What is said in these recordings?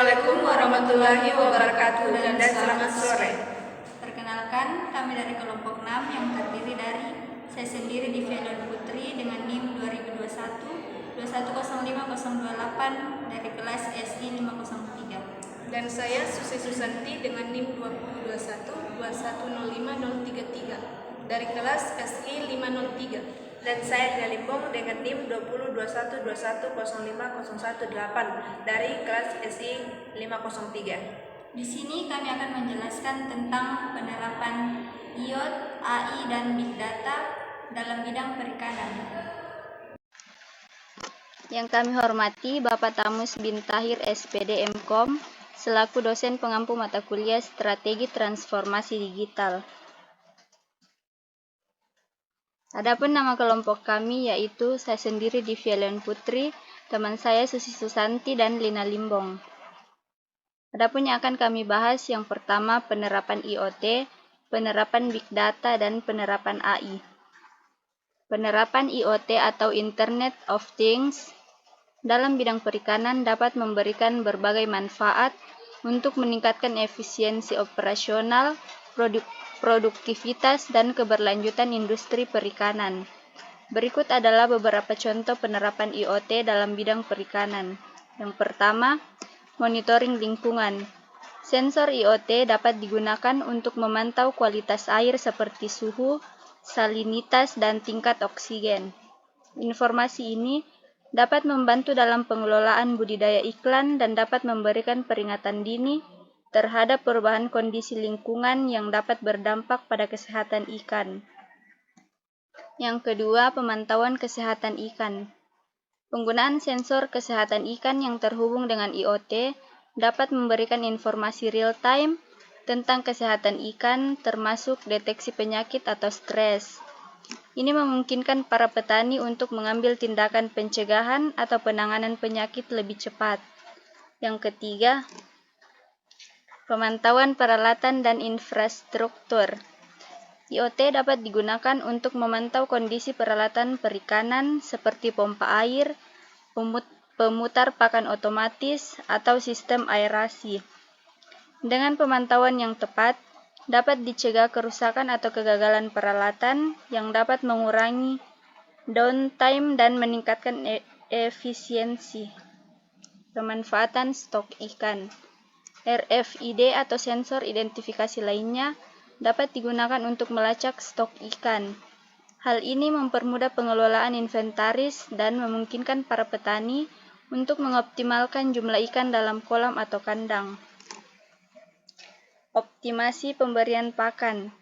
Assalamualaikum warahmatullahi wabarakatuh dan selamat sore. Perkenalkan, kami dari kelompok 6 yang terdiri dari saya sendiri Divian Putri dengan NIM 2021 210508 dari kelas SI 503. Dan saya Susi Susanti dengan NIM 2021 2105033 dari kelas SI 503. Dan saya Galipong dengan NIM 202121050118 dari kelas SI 503. Di sini kami akan menjelaskan tentang penerapan IoT, AI, dan Big Data dalam bidang perikanan. Yang kami hormati Bapak Tamus bin Tahir SPD MKOM selaku dosen pengampu mata kuliah Strategi Transformasi Digital. Adapun nama kelompok kami yaitu saya sendiri Divian Putri, teman saya Susi Susanti dan Lina Limbong. Adapun yang akan kami bahas yang pertama penerapan IoT, penerapan Big Data, dan penerapan AI. Penerapan IoT atau Internet of Things dalam bidang perikanan dapat memberikan berbagai manfaat untuk meningkatkan efisiensi operasional, produktivitas, dan keberlanjutan industri perikanan. Berikut adalah beberapa contoh penerapan IoT dalam bidang perikanan. Yang pertama, monitoring lingkungan. Sensor IoT dapat digunakan untuk memantau kualitas air seperti suhu, salinitas, dan tingkat oksigen. Informasi ini dapat membantu dalam pengelolaan budidaya iklan dan dapat memberikan peringatan dini terhadap perubahan kondisi lingkungan yang dapat berdampak pada kesehatan ikan. Yang kedua, pemantauan kesehatan ikan. Penggunaan sensor kesehatan ikan yang terhubung dengan IoT dapat memberikan informasi real-time tentang kesehatan ikan, termasuk deteksi penyakit atau stres. Ini memungkinkan para petani untuk mengambil tindakan pencegahan atau penanganan penyakit lebih cepat. Yang ketiga, pemantauan peralatan dan infrastruktur. IoT dapat digunakan untuk memantau kondisi peralatan perikanan seperti pompa air, pemutar pakan otomatis, atau sistem aerasi. Dengan pemantauan yang tepat, dapat dicegah kerusakan atau kegagalan peralatan yang dapat mengurangi downtime dan meningkatkan efisiensi. Pemanfaatan stok ikan. RFID atau sensor identifikasi lainnya dapat digunakan untuk melacak stok ikan. Hal ini mempermudah pengelolaan inventaris dan memungkinkan para petani untuk mengoptimalkan jumlah ikan dalam kolam atau kandang. Optimasi pemberian pakan.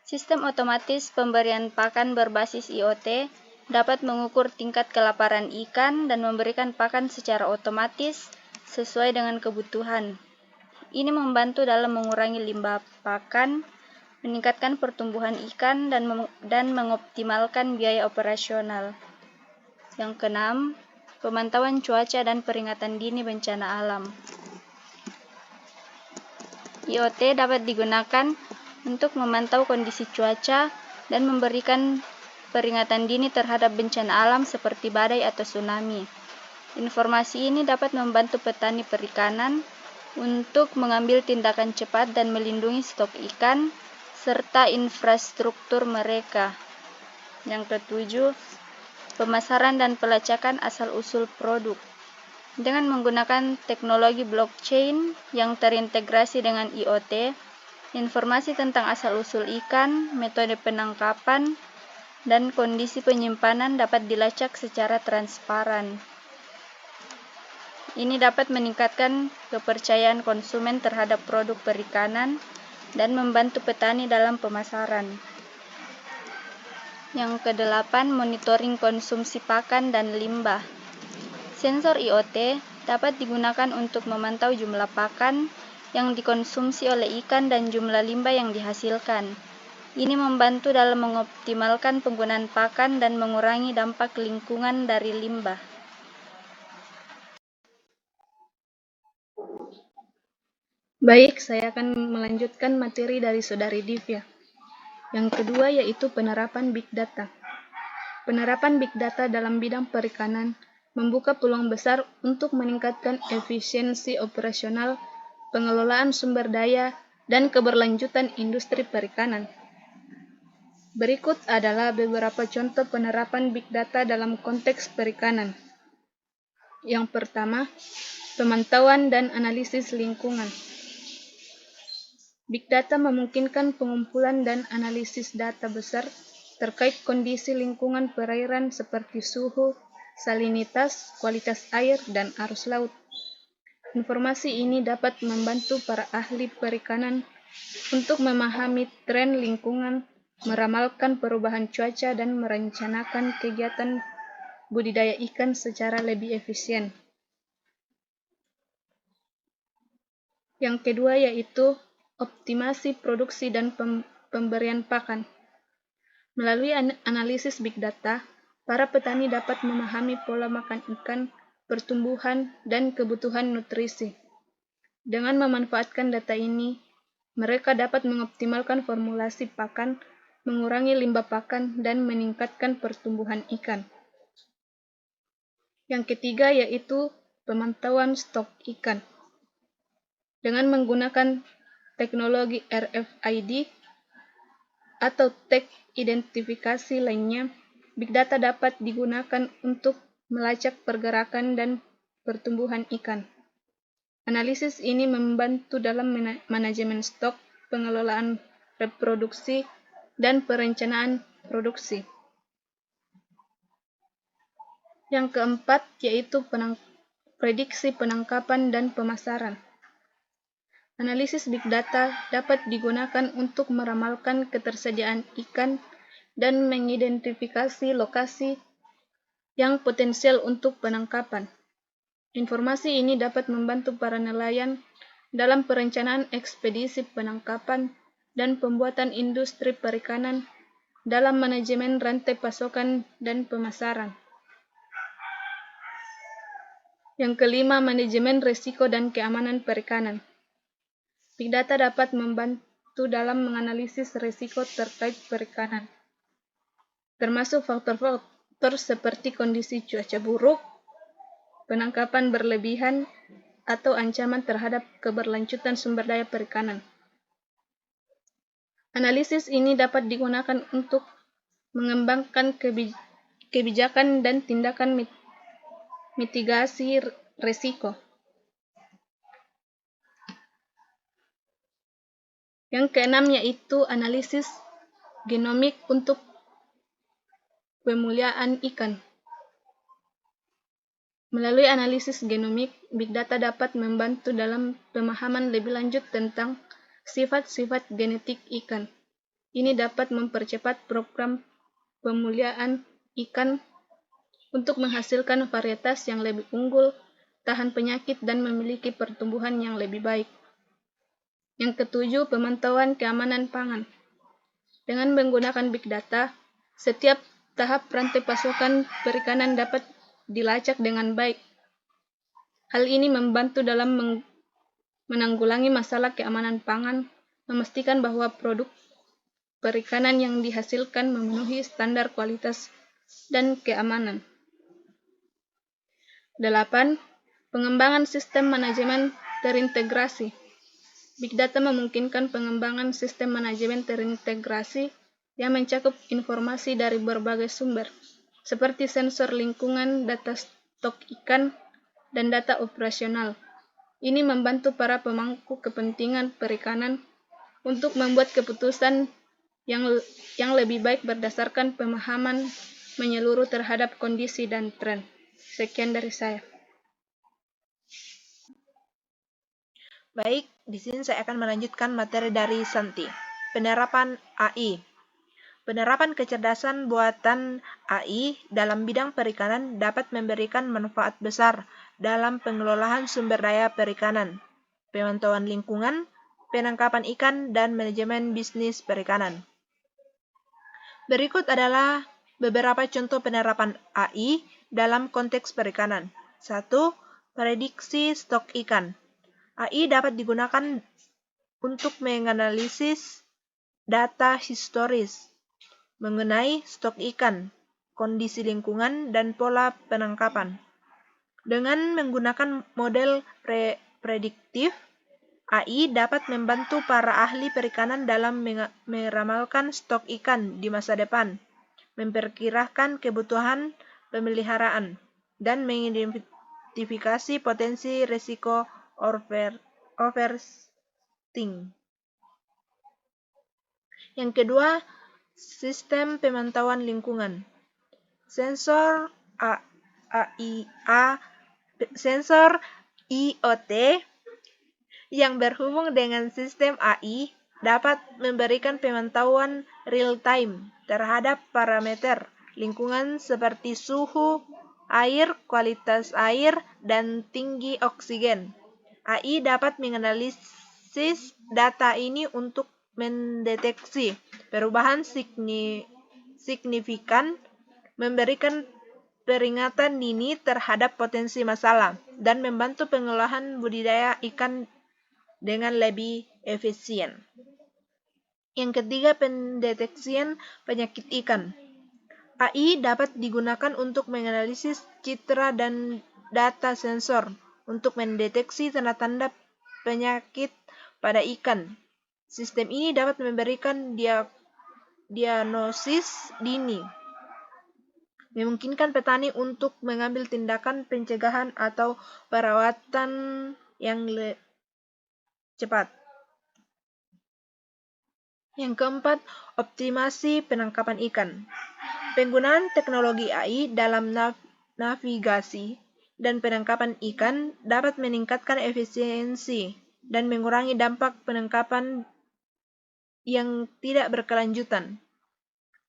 Sistem otomatis pemberian pakan berbasis IoT dapat mengukur tingkat kelaparan ikan dan memberikan pakan secara otomatis sesuai dengan kebutuhan. Ini membantu dalam mengurangi limbah pakan, meningkatkan pertumbuhan ikan, dan mengoptimalkan biaya operasional. Yang keenam, pemantauan cuaca dan peringatan dini bencana alam. IoT dapat digunakan untuk memantau kondisi cuaca dan memberikan peringatan dini terhadap bencana alam seperti badai atau tsunami. Informasi ini dapat membantu petani perikanan untuk mengambil tindakan cepat dan melindungi stok ikan serta infrastruktur mereka. Yang ketujuh, pemasaran dan pelacakan asal-usul produk. Dengan menggunakan teknologi blockchain yang terintegrasi dengan IoT, informasi tentang asal-usul ikan, metode penangkapan, dan kondisi penyimpanan dapat dilacak secara transparan. Ini dapat meningkatkan kepercayaan konsumen terhadap produk perikanan dan membantu petani dalam pemasaran. Yang kedelapan, monitoring konsumsi pakan dan limbah. Sensor IoT dapat digunakan untuk memantau jumlah pakan yang dikonsumsi oleh ikan dan jumlah limbah yang dihasilkan. Ini membantu dalam mengoptimalkan penggunaan pakan dan mengurangi dampak lingkungan dari limbah. Baik, saya akan melanjutkan materi dari Saudari Divya. Yang kedua yaitu penerapan Big Data. Penerapan Big Data dalam bidang perikanan membuka peluang besar untuk meningkatkan efisiensi operasional, pengelolaan sumber daya, dan keberlanjutan industri perikanan. Berikut adalah beberapa contoh penerapan Big Data dalam konteks perikanan. Yang pertama, pemantauan dan analisis lingkungan. Big Data memungkinkan pengumpulan dan analisis data besar terkait kondisi lingkungan perairan seperti suhu, salinitas, kualitas air, dan arus laut. Informasi ini dapat membantu para ahli perikanan untuk memahami tren lingkungan, meramalkan perubahan cuaca, dan merencanakan kegiatan budidaya ikan secara lebih efisien. Yang kedua yaitu optimasi produksi dan pemberian pakan. Melalui analisis Big Data, para petani dapat memahami pola makan ikan, pertumbuhan, dan kebutuhan nutrisi. Dengan memanfaatkan data ini, mereka dapat mengoptimalkan formulasi pakan, mengurangi limbah pakan, dan meningkatkan pertumbuhan ikan. Yang ketiga yaitu pemantauan stok ikan. Dengan menggunakan teknologi RFID atau tag identifikasi lainnya, Big Data dapat digunakan untuk melacak pergerakan dan pertumbuhan ikan. Analisis ini membantu dalam manajemen stok, pengelolaan reproduksi, dan perencanaan produksi. Yang keempat yaitu prediksi penangkapan dan pemasaran. Analisis Big Data dapat digunakan untuk meramalkan ketersediaan ikan dan mengidentifikasi lokasi yang potensial untuk penangkapan. Informasi ini dapat membantu para nelayan dalam perencanaan ekspedisi penangkapan dan pembuatan industri perikanan dalam manajemen rantai pasokan dan pemasaran. Yang kelima, manajemen risiko dan keamanan perikanan. Big Data dapat membantu dalam menganalisis risiko terkait perikanan, termasuk faktor-faktor seperti kondisi cuaca buruk, penangkapan berlebihan, atau ancaman terhadap keberlanjutan sumber daya perikanan. Analisis ini dapat digunakan untuk mengembangkan kebijakan dan tindakan mitigasi risiko. Yang keenam yaitu analisis genomik untuk pemuliaan ikan. Melalui analisis genomik, Big Data dapat membantu dalam pemahaman lebih lanjut tentang sifat-sifat genetik ikan. Ini dapat mempercepat program pemuliaan ikan untuk menghasilkan varietas yang lebih unggul, tahan penyakit, dan memiliki pertumbuhan yang lebih baik. Yang ketujuh, pemantauan keamanan pangan. Dengan menggunakan Big Data, setiap tahap rantai pasokan perikanan dapat dilacak dengan baik. Hal ini membantu dalam menanggulangi masalah keamanan pangan, memastikan bahwa produk perikanan yang dihasilkan memenuhi standar kualitas dan keamanan. 8. Pengembangan sistem manajemen terintegrasi. Big Data memungkinkan pengembangan sistem manajemen terintegrasi yang mencakup informasi dari berbagai sumber, seperti sensor lingkungan, data stok ikan, dan data operasional. Ini membantu para pemangku kepentingan perikanan untuk membuat keputusan yang lebih baik berdasarkan pemahaman menyeluruh terhadap kondisi dan tren. Sekian dari saya. Baik, di sini saya akan melanjutkan materi dari Santi. Penerapan AI. Penerapan kecerdasan buatan AI dalam bidang perikanan dapat memberikan manfaat besar dalam pengelolaan sumber daya perikanan, pemantauan lingkungan, penangkapan ikan, dan manajemen bisnis perikanan. Berikut adalah beberapa contoh penerapan AI dalam konteks perikanan. 1. Prediksi stok ikan. AI dapat digunakan untuk menganalisis data historis mengenai stok ikan, kondisi lingkungan, dan pola penangkapan. Dengan menggunakan model prediktif, AI dapat membantu para ahli perikanan dalam meramalkan stok ikan di masa depan, memperkirakan kebutuhan pemeliharaan, dan mengidentifikasi potensi risiko overfishing. Yang kedua, sistem pemantauan lingkungan. Sensor IoT yang berhubung dengan sistem AI dapat memberikan pemantauan real-time terhadap parameter lingkungan seperti suhu air, kualitas air, dan tinggi oksigen. AI dapat menganalisis data ini untuk mendeteksi perubahan signifikan, memberikan peringatan dini terhadap potensi masalah, dan membantu pengolahan budidaya ikan dengan lebih efisien. Yang ketiga, pendeteksian penyakit ikan. AI dapat digunakan untuk menganalisis citra dan data sensor untuk mendeteksi tanda-tanda penyakit pada ikan. Sistem ini dapat memberikan diagnosis dini, memungkinkan petani untuk mengambil tindakan pencegahan atau perawatan yang cepat. Yang keempat, optimasi penangkapan ikan. Penggunaan teknologi AI dalam navigasi dan penangkapan ikan dapat meningkatkan efisiensi dan mengurangi dampak penangkapan yang tidak berkelanjutan.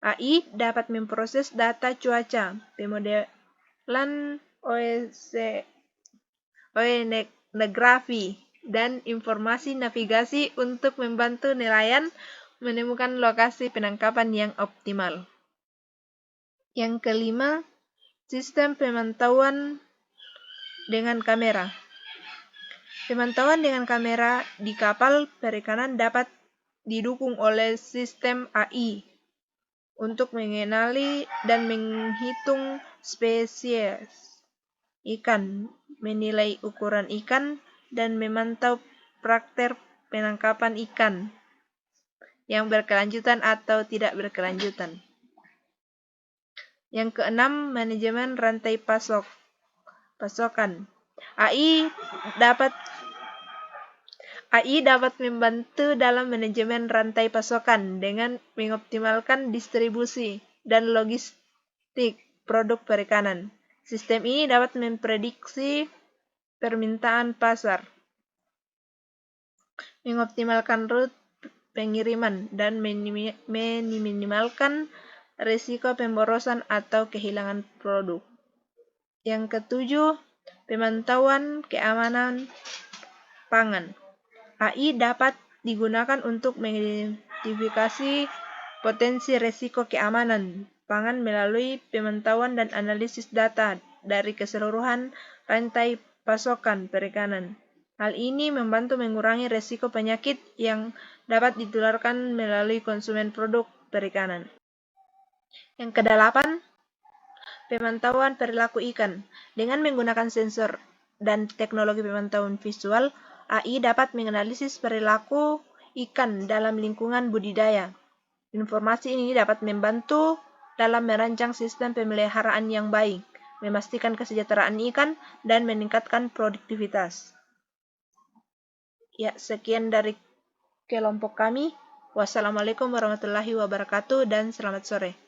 AI dapat memproses data cuaca, pemodelan oceanografi, dan informasi navigasi untuk membantu nelayan menemukan lokasi penangkapan yang optimal. Yang kelima, sistem pemantauan dengan kamera. Pemantauan dengan kamera di kapal perikanan dapat didukung oleh sistem AI untuk mengenali dan menghitung spesies ikan, menilai ukuran ikan, dan memantau praktek penangkapan ikan yang berkelanjutan atau tidak berkelanjutan. Yang keenam, manajemen rantai pasokan. AI dapat membantu dalam manajemen rantai pasokan dengan mengoptimalkan distribusi dan logistik produk perikanan. Sistem ini dapat memprediksi permintaan pasar, mengoptimalkan rute pengiriman, dan meminimalkan risiko pemborosan atau kehilangan produk. Yang ketujuh, pemantauan keamanan pangan. AI dapat digunakan untuk mengidentifikasi potensi risiko keamanan pangan melalui pemantauan dan analisis data dari keseluruhan rantai pasokan perikanan. Hal ini membantu mengurangi risiko penyakit yang dapat ditularkan melalui konsumen produk perikanan. Yang kedelapan, pemantauan perilaku ikan. Dengan menggunakan sensor dan teknologi pemantauan visual, AI dapat menganalisis perilaku ikan dalam lingkungan budidaya. Informasi ini dapat membantu dalam merancang sistem pemeliharaan yang baik, memastikan kesejahteraan ikan, dan meningkatkan produktivitas. Ya, sekian dari kelompok kami. Wassalamualaikum warahmatullahi wabarakatuh dan selamat sore.